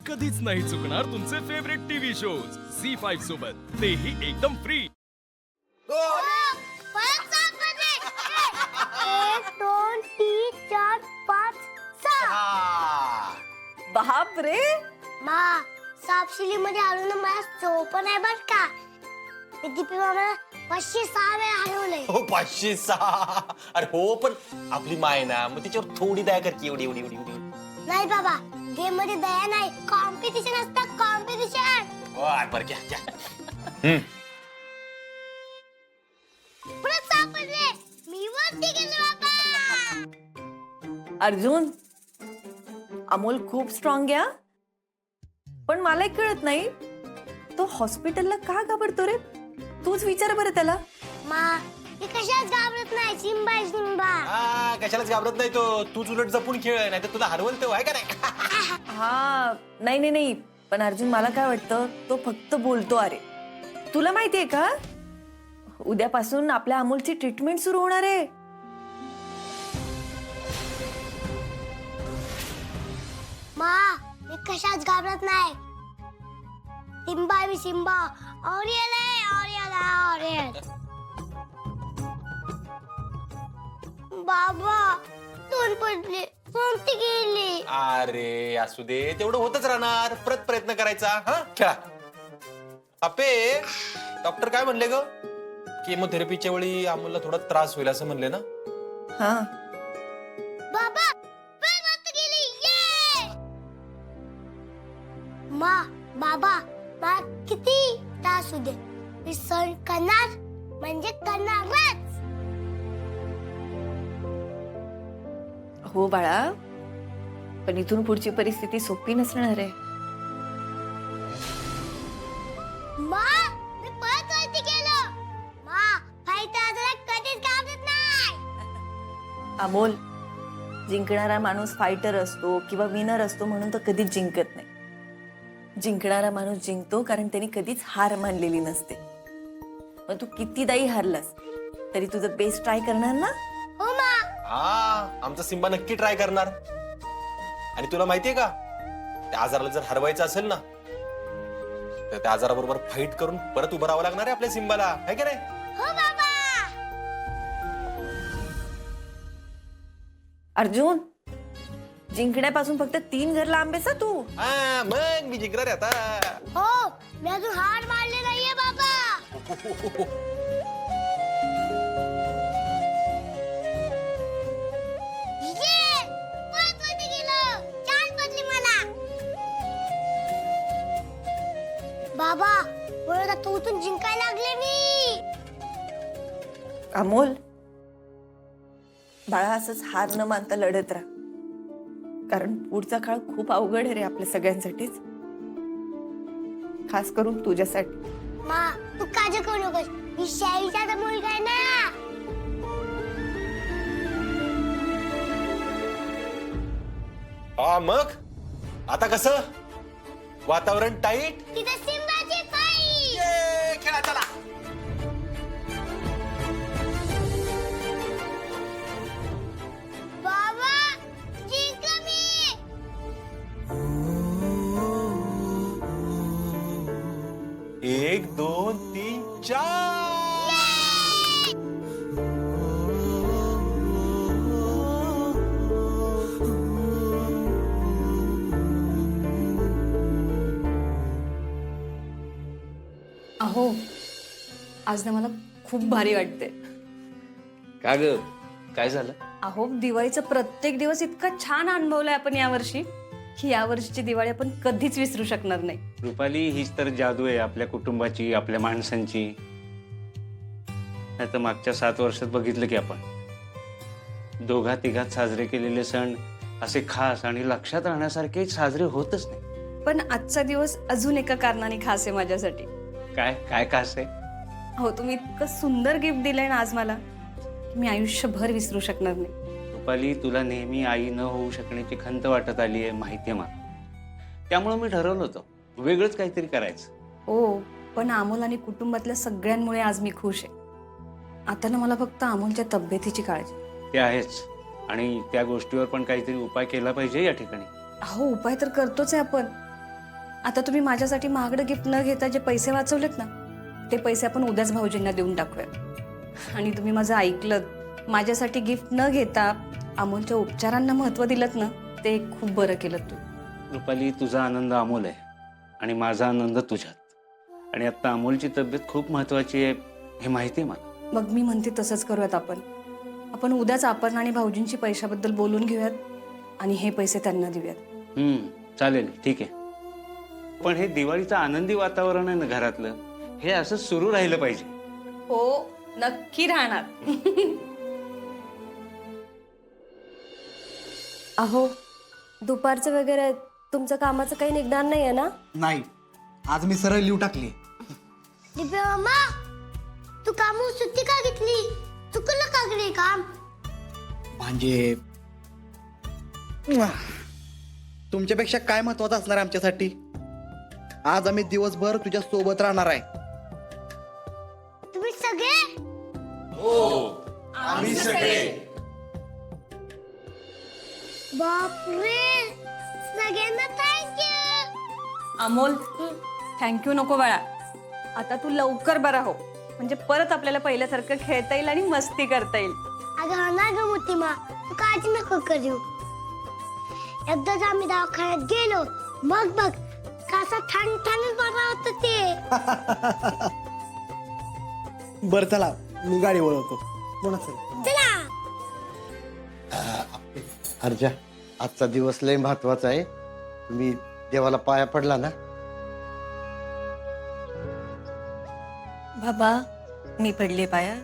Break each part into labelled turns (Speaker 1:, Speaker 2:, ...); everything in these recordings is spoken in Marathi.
Speaker 1: कधीच नाही चुकणार तुमचे फेवरेट टीव्ही शोज झी5 सोबत, तेही एकदम फ्री.
Speaker 2: एक, दोन, तीन, चार, पाच, सहा.
Speaker 3: बाप रे,
Speaker 2: मा सापशिली मध्ये हरवणं मला सोपं नाही बर का. मी दीपी मामाला 506 वेळा हरवलंय.
Speaker 4: हो 506. अरे हो, पण आपली माय ना, मग तिच्यावर थोडी दया कर की. एवढी एवढी एवढी एवढी
Speaker 2: नाही बाबा, गेम मध्ये दया नाही, कॉम्पिटिशन असतं, कॉम्पिटिशन.
Speaker 4: बरं घ्या घ्या.
Speaker 2: परत सापडले, मी वरती गेलो बाबा.
Speaker 3: अर्जुन, अमोल खूप स्ट्रॉंग आहे हा. पण मला एक कळत नाही, तो हॉस्पिटलला का घाबरतो रे? तूच विचार बरं त्याला.
Speaker 2: मा मी कशाच घाबरत नाही, सिम्बा आहे, सिम्बा.
Speaker 4: कशालाच घाबरत नाही तो. तूच उलट जपून खेळ, नाही तर तुला हरवल तो आहे का नाही.
Speaker 3: हा, नाही नाही नाही, पण अर्जुन मला काय वाटतं, तो फक्त बोलतो. अरे तुला माहितीये का, उद्यापासून आपल्या अमोलची ट्रीटमेंट सुरू होणार आहे.
Speaker 2: मा मी कशाच घाबरत नाही. सिम्बा आहे, मी सिम्बा. ऑरियल आहे, ऑरियल आहे, ऑरियल. बाबा दोन पडले, कोणती गेली.
Speaker 4: अरे असू दे, तेवढं होतच राहणार. परत प्रयत्न करायचा. हा खेळा. आपे, डॉक्टर काय म्हणले ग? केमोथेरपीच्या वेळी अमोलला थोडा त्रास होईल असं म्हणले ना.
Speaker 3: हा,
Speaker 2: बाबा परत गेली. ये मा बाबा मा किती त्रास होऊ दे, मी सहन करणार म्हणजे करणारच.
Speaker 3: हो बाळा, पण इथून पुढची परिस्थिती सोपी नसणार आहे.
Speaker 2: मा मी परत वरती गेलो. मा फायटर आजाला कधीच घाबरत नाही.
Speaker 3: अमोल, जिंकणारा माणूस फायटर असतो किंवा विनर असतो म्हणून तो कधीच जिंकत नाही. जिंकणारा माणूस जिंकतो कारण त्यांनी कधीच हार मानलेली नसते. पण तू कितीदाही हारलास तरी तुझं बेस्ट ट्राय करणार ना.
Speaker 2: हो मा.
Speaker 4: हा, आमचा सिम्बा नक्की ट्राय करणार. आणि तुला माहितीये का, त्या आजाराला जर हरवायचं असेल ना, तर त्या आजाराबरोबर फाईट करून परत उभं राहावं लागणार आहे आपल्या सिम्बाला, है की नाही.
Speaker 2: हो बाबा.
Speaker 3: अर्जुन, जिंकण्यापासून फक्त 3 घर लांब आहेस तू.
Speaker 4: हा, मग मी जिंकणार आहे आता.
Speaker 2: हो मी अजून हार मारले नाहीये बाबा. ये परत वरती गेलो, चाल बदली मला. बाबा परत आता उठून जिंकायला लागले मी.
Speaker 3: अमोल, बाळा असंच हार न मानता लढत राहा, कारण पुढचा काळ खूप अवघड आहे रे आपल्या सगळ्यांसाठीच, खास करून तुझ्यासाठी.
Speaker 2: मा तू काळजी करू नकोस, मी शाईचा मुलगा आहे ना.
Speaker 4: हा, मग आता कसं वातावरण टाईट.
Speaker 2: तिथे सिम्बाची फाईट.
Speaker 4: ये, खेळा चला.
Speaker 2: बाबा जिंकलो मी.
Speaker 4: 1 2 3 4.
Speaker 5: अहो, आज ना मला खूप भारी वाटते.
Speaker 6: का ग, काय झालं?
Speaker 5: अहो, दिवाळीचा प्रत्येक दिवस इतका छान अनुभवलाय आपण यावर्षी की यावर्षीची दिवाळी आपण कधीच विसरू शकणार नाही.
Speaker 6: रुपाली, हीच तर जादू आहे आपल्या कुटुंबाची, आपल्या माणसांची. नाही तर मागच्या 7 वर्षात बघितलं की आपण दोघा तिघात साजरे केलेले सण असे खास आणि लक्षात राहण्यासारखे साजरे होतच नाही.
Speaker 5: पण आजचा दिवस अजून एका कारणाने खास आहे माझ्यासाठी.
Speaker 6: काय काय खास आहे?
Speaker 5: हो, तुम्ही इतकं सुंदर गिफ्ट दिलंय ना आज मला, की मी आयुष्यभर विसरू शकणार नाही.
Speaker 6: रुपाली, तुला नेहमी आई न होऊ शकण्याची खंत वाटत आली आहे, माहिती आहे मला. त्यामुळे मी ठरवलं होतं वेगळंच काहीतरी करायचं.
Speaker 5: हो, पण अमोल आणि कुटुंबातल्या सगळ्यांमुळे आज मी खुश आहे. आता ना मला फक्त अमोलच्या तब्येतीची काळजी.
Speaker 6: ते आहेच, आणि त्या गोष्टीवर पण काहीतरी उपाय केला पाहिजे या ठिकाणी.
Speaker 5: अहो, उपाय तर करतोच आहे आपण, आता तुम्ही माझ्यासाठी महागडं गिफ्ट न घेता जे पैसे वाचवलेत ना, ते पैसे आपण उद्याच भाऊजींना देऊन टाकूया. आणि तुम्ही माझं ऐकलं, माझ्यासाठी गिफ्ट न घेता अमोलच्या उपचारांना महत्त्व दिलं ना, ते खूप बरं केलं तू.
Speaker 6: रुपाली, तुझा आनंद अमोल आहे आणि माझा आनंद तुझ्यात. आणि आता अमोलची तब्येत खूप महत्वाची आहे हे माहिती आहे मला.
Speaker 5: मग मी म्हणते तसंच करूयात आपण उद्याच आपण आणि भाऊजींची पैशाबद्दल बोलून घेऊयात आणि हे पैसे त्यांना देऊयात.
Speaker 6: चालेल, ठीक आहे. पण हे दिवाळीचं आनंदी वातावरण आहे ना घरातलं, हे असं सुरू राहिलं पाहिजे.
Speaker 5: हो, नक्की राहणार.
Speaker 7: अहो, दुपारचं वगैरे तुमचं कामाचं काही निघणार नाहीये ना?
Speaker 8: नाही, आज मी सरळ लिहू टाकली.
Speaker 2: दिव्या मामा, तू कामून सुट्टी का घेतली? चुकलं का गं रे काम?
Speaker 8: म्हणजे तुमच्यापेक्षा काय महत्वाचं असणार आहे आमच्यासाठी? आज आम्ही दिवसभर तुझ्या सोबत राहणार आहे.
Speaker 2: तुम्ही सगळे?
Speaker 8: आम्ही सगळे.
Speaker 2: बापरे, सगळ्यांना थँक्यू.
Speaker 5: अमोल, थँक्यू नको बाळा. आता तू लवकर बरा हो, म्हणजे परत आपल्याला पहिल्यासारखं खेळता येईल आणि मस्ती करता येईल.
Speaker 2: अगं हा ना गं मोठी मा, तू काळजी नको करू. एकदाच आम्ही दवाखान्यात गेलो, मग बघ कसा ठणठण बरा होत ते.
Speaker 8: बरं चला, मी गाडी वळवतो. बोला सर.
Speaker 2: चला.
Speaker 9: अर्जा, आजचा दिवस लय महत्वाचा आहे. तुम्ही देवाला पाया पडला ना?
Speaker 3: बाबा, मी पडले पाया.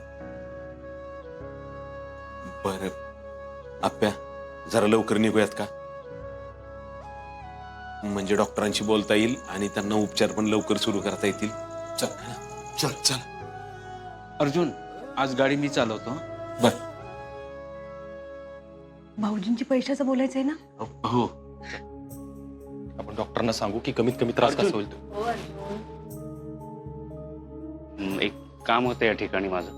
Speaker 4: बर आप्या, जरा लवकर निघूयात का? म्हणजे डॉक्टरांशी बोलता येईल आणि त्यांना उपचार पण लवकर सुरू करता येतील. चल चल चल.
Speaker 6: अर्जुन, आज गाडी मी चालवतो.
Speaker 4: बर.
Speaker 5: भाऊजींची पैशाचं बोलायचंय ना?
Speaker 4: हो, आपण डॉक्टरांना सांगू की कमीत कमी त्रास कसा होईल तो.
Speaker 6: एक काम होतं या ठिकाणी माझं.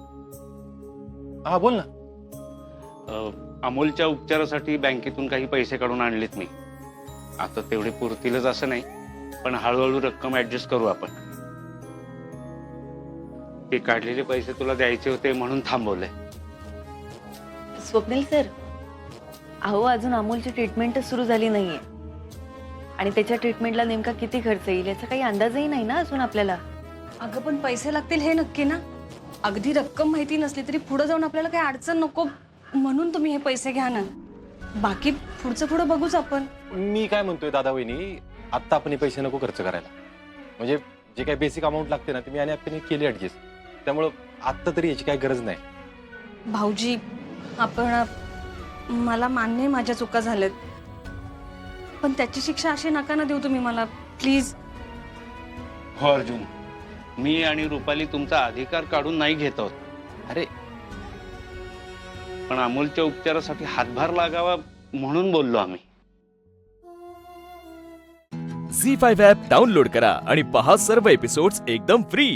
Speaker 4: हा बोल ना.
Speaker 6: अमोलच्या उपचारासाठी बँकेतून काही पैसे काढून आणलेत मी. आता तेवढे पुरतीलच असं नाही, पण हळूहळू रक्कम ऍडजस्ट करू आपण. ते काढलेले पैसे तुला द्यायचे होते म्हणून थांबवलंय.
Speaker 3: स्वप्नील सर, अहो अजून अमोलची ट्रीटमेंटच सुरू झाली नाहीये आणि त्याच्या ट्रीटमेंटला नेमका किती खर्च येईल याचा काही अंदाजही नाही ना अजून आपल्याला.
Speaker 5: अगं पण पैसे लागतील हे नक्की ना? अगदी रक्कम माहिती नसली तरी पुढे जाऊन आपल्याला काही अडचण नको म्हणून तुम्ही हे पैसे घ्या ना. बाकी पुढचं पुढं बघूच आपण.
Speaker 4: मी काय म्हणतोय दादा वहिनी, आत्ता आपण हे पैसे नको खर्च करायला. म्हणजे जे काही बेसिक अमाऊंट लागते ना, ते मी आणि आपण केली ऍडजस्ट. त्यामुळं आत्ता तरी याची काही गरज नाही.
Speaker 5: भाऊजी, आपण मला मान्य आहे माझ्या चुका झाल्यात, पण त्याची शिक्षा अशी नका ना देऊ तुम्ही मला, प्लीज.
Speaker 6: हो अर्जुन, मी आणि रुपाली तुमचा अधिकार काढून नाही घेत आहोत.
Speaker 4: अरे
Speaker 6: पण अमोलच्या उपचारासाठी हातभार लागावा म्हणून बोललो आम्ही.
Speaker 1: झी5 ॲप डाउनलोड करा आणि पहा सर्व एपिसोड्स एकदम फ्री.